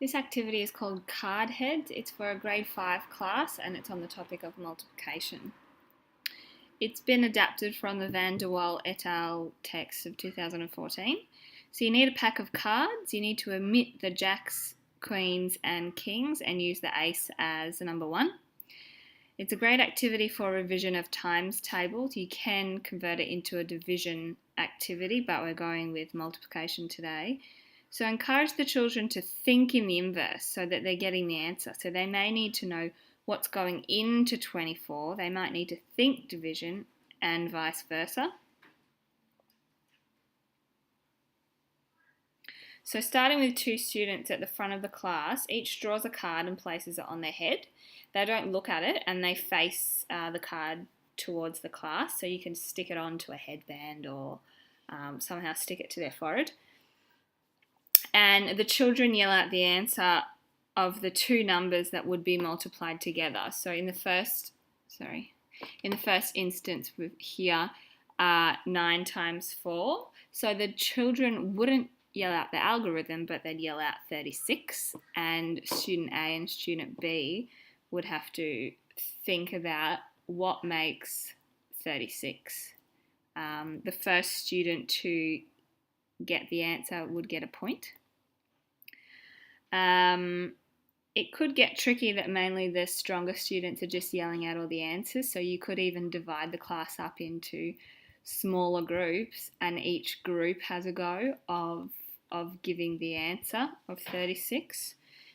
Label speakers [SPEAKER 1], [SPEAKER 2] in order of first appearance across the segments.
[SPEAKER 1] This activity is called Card Heads. It's for a grade 5 class and it's on the topic of multiplication. It's been adapted from the Van der Waal et al. Text of 2014. So you need a pack of cards. You need to omit the jacks, queens and kings and use the ace as the number 1. It's a great activity for revision of times tables. You can convert it into a division activity, but we're going with multiplication today. So encourage the children to think in the inverse so that they're getting the answer. So they may need to know what's going into 24. They might need to think division and vice versa. So starting with 2 students at the front of the class, each draws a card and places it on their head. They don't look at it and they face the card towards the class. So you can stick it onto a headband or somehow stick it to their forehead. And the children yell out the answer of the 2 numbers that would be multiplied together. So in the first instance here, 9 times 4. So the children wouldn't yell out the algorithm, but they'd yell out 36. And student A and student B would have to think about what makes 36. The first student to get the answer would get a point. It could get tricky that mainly the stronger students are just yelling out all the answers, so you could even divide the class up into smaller groups and each group has a go of giving the answer of 36.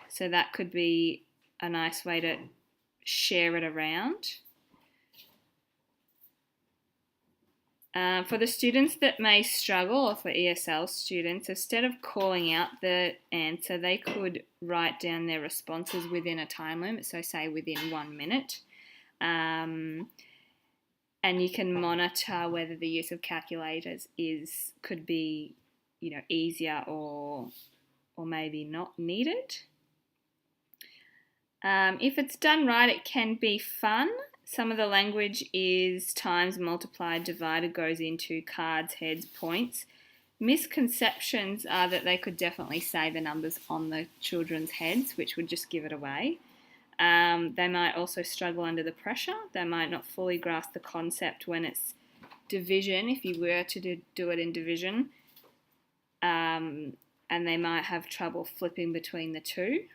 [SPEAKER 1] So that could be a nice way to share it around. For the students that may struggle, or for ESL students, instead of calling out the answer, they could write down their responses within a time limit, so say within 1 minute. And you can monitor whether the use of calculators could be, easier or maybe not needed. If it's done right, it can be fun. Some of the language is times, multiplied, divided, goes into cards, heads, points. Misconceptions are that they could definitely say the numbers on the children's heads, which would just give it away. They might also struggle under the pressure. They might not fully grasp the concept when it's division, if you were to do it in division. And they might have trouble flipping between the 2.